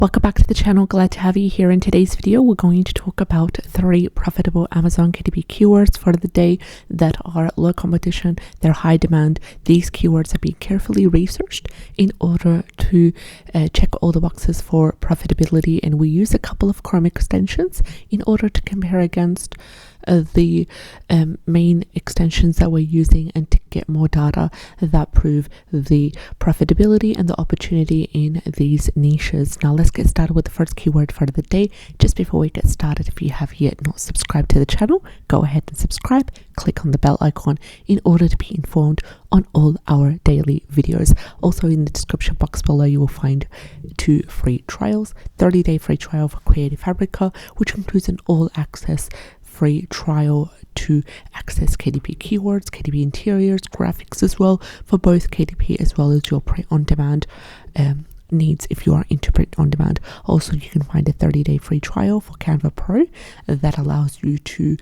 Welcome back to the channel. Glad to have you here. In today's video, we're going to talk about 3 profitable Amazon KDP keywords for the day that are low competition, they're high demand. These keywords have been carefully researched in order to check all the boxes for profitability, and we use a couple of Chrome extensions in order to compare against the main extensions that we're using and to get more data that prove the profitability and the opportunity in these niches. Now let's get started with the first keyword for the day. Just before we get started, if you have yet not subscribed to the channel, go ahead and subscribe. Click on the bell icon in order to be informed on all our daily videos. Also in the description box below, you will find 2 free trials: 30-day free trial for Creative Fabrica, which includes an all-access free trial to access KDP keywords, KDP interiors, graphics as well, for both KDP as well as your print-on-demand needs if you are into print-on-demand. Also, you can find a 30-day free trial for Canva Pro that allows you to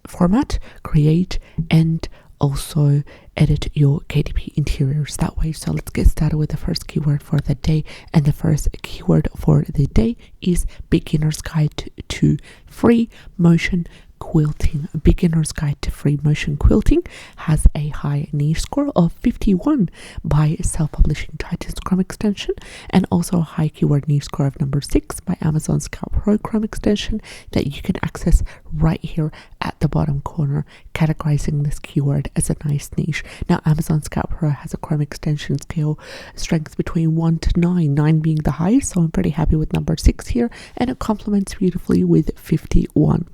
format, create, and also edit your KDP interiors that way. So let's get started with the first keyword for the day. And the first keyword for the day is Beginner's Guide to Free Motion Quilting. Beginner's Guide to Free Motion Quilting has a high niche score of 51 by self-publishing Titan's Chrome extension, and also a high keyword niche score of number 6 by Amazon Scout Pro Chrome extension that you can access right here at the bottom corner, categorizing this keyword as a nice niche. Now, Amazon Scout Pro has a Chrome extension scale strength between 1 to 9, 9 being the highest, so I'm pretty happy with number 6 here, and it complements beautifully with 51.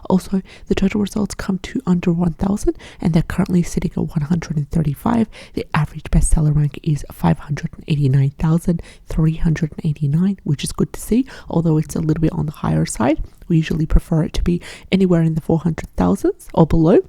Also, the total results come to under 1,000, and they're currently sitting at 135. The average bestseller rank is 589,389, which is good to see, although it's a little bit on the higher side. We usually prefer it to be anywhere in the 400,000s or below.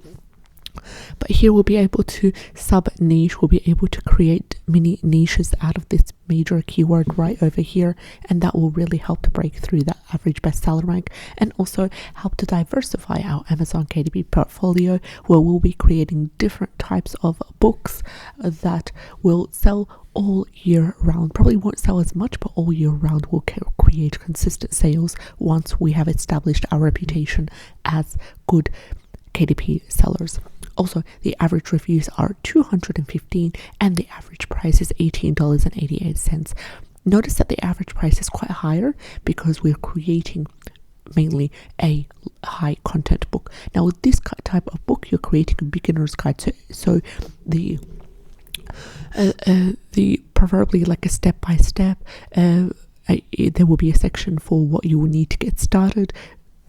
But here we'll be able to sub-niche, we'll be able to create mini niches out of this major keyword right over here, and that will really help to break through that average bestseller rank, and also help to diversify our Amazon KDP portfolio, where we'll be creating different types of books that will sell all year round. Probably won't sell as much, but all year round will create consistent sales once we have established our reputation as good KDP sellers. Also, the average reviews are 215 and the average price is $18.88. Notice that the average price is quite higher because we're creating mainly a high content book. Now, with this type of book, you're creating a beginner's guide. So the preferably like a step-by-step, there will be a section for what you will need to get started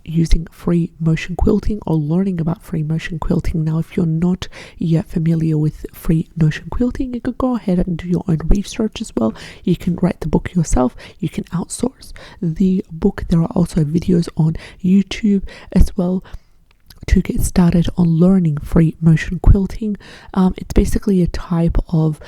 using free motion quilting or learning about free motion quilting. Now, if you're not yet familiar with free motion quilting, you could go ahead and do your own research as well. You can write the book yourself. You can outsource the book. There are also videos on YouTube as well to get started on learning free motion quilting. It's basically a type of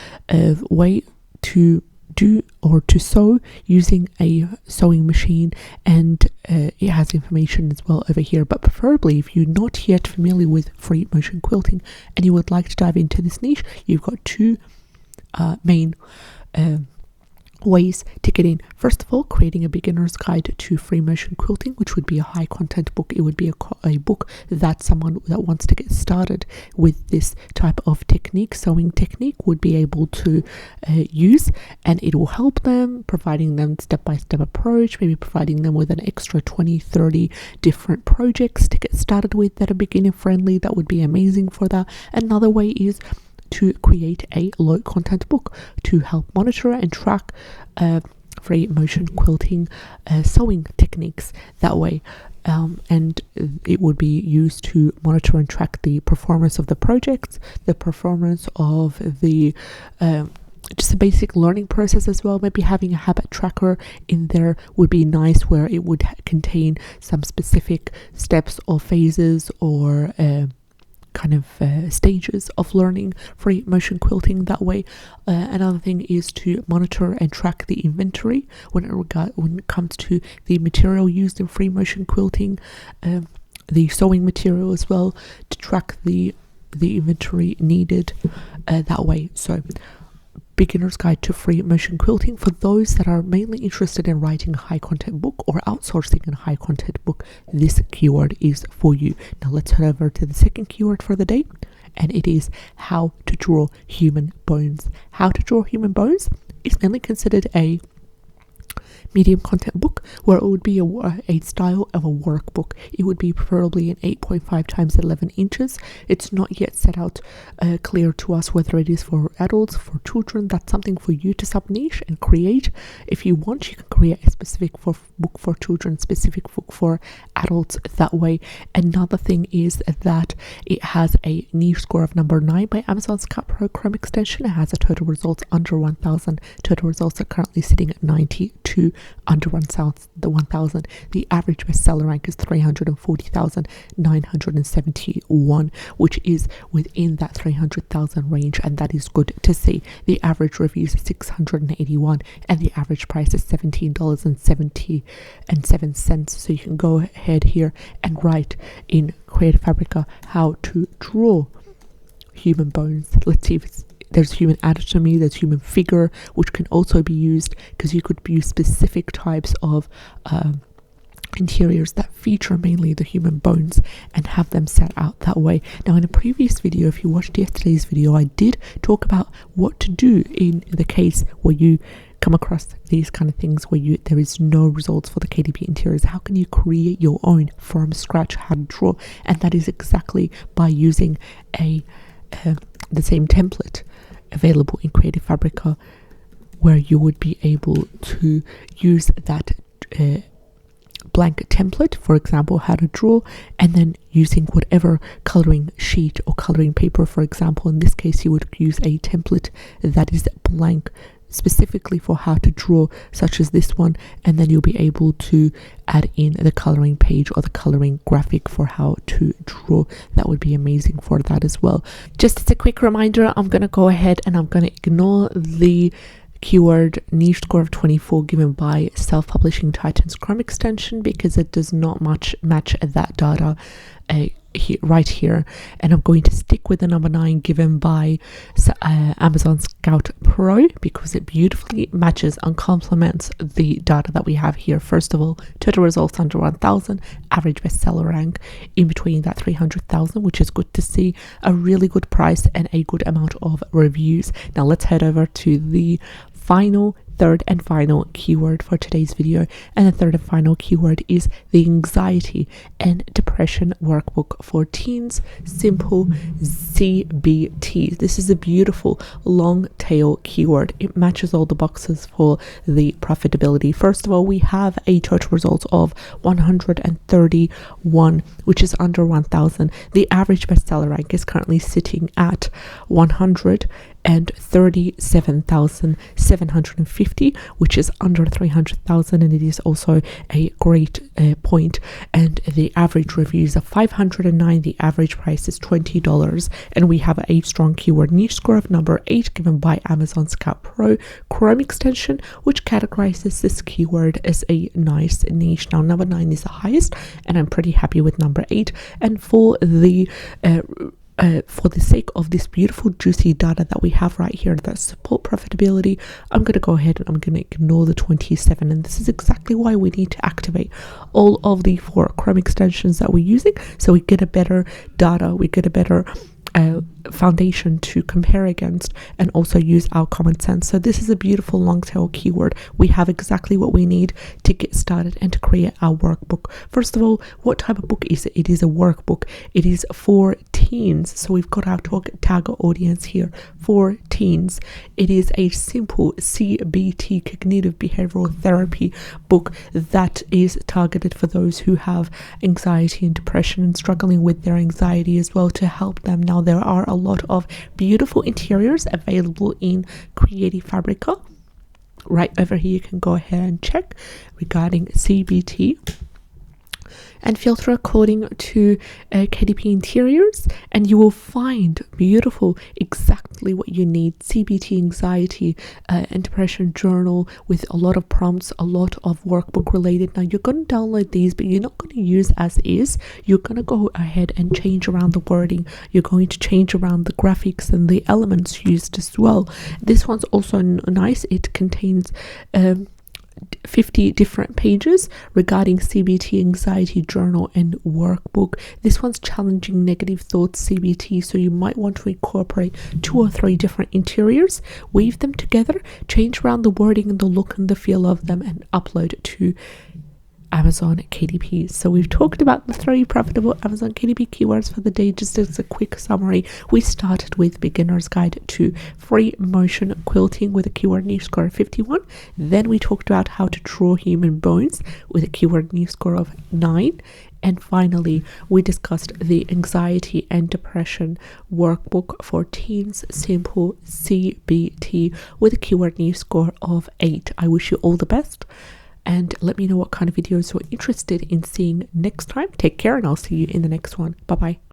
way to do or to sew using a sewing machine, and it has information as well over here. But preferably, if you're not yet familiar with free motion quilting and you would like to dive into this niche, you've got 2 main ways to get in. First of all, creating a beginner's guide to free motion quilting, which would be a high content book. It would be a book that someone that wants to get started with this type of technique, sewing technique, would be able to use, and it will help them, providing them step-by-step approach, maybe providing them with an extra 20-30 different projects to get started with that are beginner friendly. That would be amazing for that. Another way is to create a low content book to help monitor and track free motion quilting sewing techniques that way, and it would be used to monitor and track the performance of the projects, the performance of the just a basic learning process as well. Maybe having a habit tracker in there would be nice, where it would contain some specific steps or phases or kind of stages of learning free motion quilting that way. Another thing is to monitor and track the inventory when it comes to the material used in free motion quilting, the sewing material as well, to track the inventory needed that way. So beginner's guide to free motion quilting for those that are mainly interested in writing a high content book or outsourcing a high content book. This keyword is for you. Now let's head over to the second keyword for the day, and it is how to draw human bones. How to draw human bones is mainly considered a medium content book, where it would be a style of a workbook. It would be preferably an 8.5 times 11 inches. It's not yet set out clear to us whether it is for adults, for children. That's something for you to sub niche and create. If you want, you can create a specific book for children, specific book for adults that way. Another thing is that it has a niche score of number 9 by Amazon's Cut Pro Chrome extension. It has a total results under 1,000. Total results are currently sitting at 92. Under 1,000. The average bestseller rank is 340,971, which is within that 300,000 range, and that is good to see. The average reviews is 681, and the average price is $17.77. So you can go ahead here and write in Creative Fabrica how to draw human bones. Let's see if there's human anatomy, there's human figure, which can also be used because you could use specific types of interiors that feature mainly the human bones and have them set out that way. Now, in a previous video, if you watched yesterday's video, I did talk about what to do in the case where you come across these kind of things where there is no results for the KDP interiors. How can you create your own from scratch, how to draw? And that is exactly by using the same template available in Creative Fabrica, where you would be able to use that blank template, for example, how to draw, and then using whatever coloring sheet or coloring paper, for example, in this case you would use a template that is blank specifically for how to draw, such as this one, and then you'll be able to add in the coloring page or the coloring graphic for how to draw. That would be amazing for that as well. Just as a quick reminder, I'm going to go ahead and I'm going to ignore the keyword niche score of 24 given by Self-Publishing Titans Chrome extension, because it does not match that data right here, and I'm going to stick with the number 9 given by Amazon Scout Pro, because it beautifully matches and complements the data that we have here. First of all, total results under 1,000, average bestseller rank in between that 300,000, which is good to see, a really good price and a good amount of reviews. Now let's head over to the third and final keyword for today's video, and the third and final keyword is the anxiety and depression workbook for teens, simple CBT. This is a beautiful long tail keyword. It matches all the boxes for the profitability. First of all, we have a total results of 131, which is under 1,000. The average bestseller rank is currently sitting at 137,750, which is under 300,000, and it is also a great point. And the average reviews are 509. The average price is $20, and we have a strong keyword niche score of number 8 given by Amazon Scout Pro Chrome extension, which categorizes this keyword as a nice niche. Now, number 9 is the highest, and I'm pretty happy with number 8. And for the sake of this beautiful juicy data that we have right here that support profitability, I'm going to go ahead and I'm going to ignore the 27, and this is exactly why we need to activate all of the 4 Chrome extensions that we're using, so we get a better data, we get a better foundation to compare against, and also use our common sense. So this is a beautiful long tail keyword. We have exactly what we need to get started and to create our workbook. First of all, what type of book is it? It is a workbook. It is for teens. So we've got our target audience here for teens. It is a simple CBT, cognitive behavioral therapy book that is targeted for those who have anxiety and depression and struggling with their anxiety as well, to help them. Now, there are a lot of beautiful interiors available in Creative Fabrica. Right over here, you can go ahead and check regarding CBT. and filter according to KDP interiors, and you will find beautiful, exactly what you need. CBT, anxiety and depression journal with a lot of prompts, a lot of workbook related. Now you're going to download these, but you're not going to use as is. You're going to go ahead and change around the wording. You're going to change around the graphics and the elements used as well. This one's also nice. It contains 50 different pages regarding CBT, anxiety journal and workbook. This one's challenging negative thoughts CBT, so you might want to incorporate 2 or 3 different interiors, weave them together, change around the wording and the look and the feel of them, and upload to Amazon KDP. So we've talked about the 3 profitable Amazon KDP keywords for the day. Just as a quick summary, we started with beginner's guide to free motion quilting with a keyword niche score of 51. Then we talked about how to draw human bones with a keyword niche score of 9. And finally, we discussed the anxiety and depression workbook for teens, simple CBT with a keyword niche score of 8. I wish you all the best, and let me know what kind of videos you're interested in seeing next time. Take care, and I'll see you in the next one. Bye bye.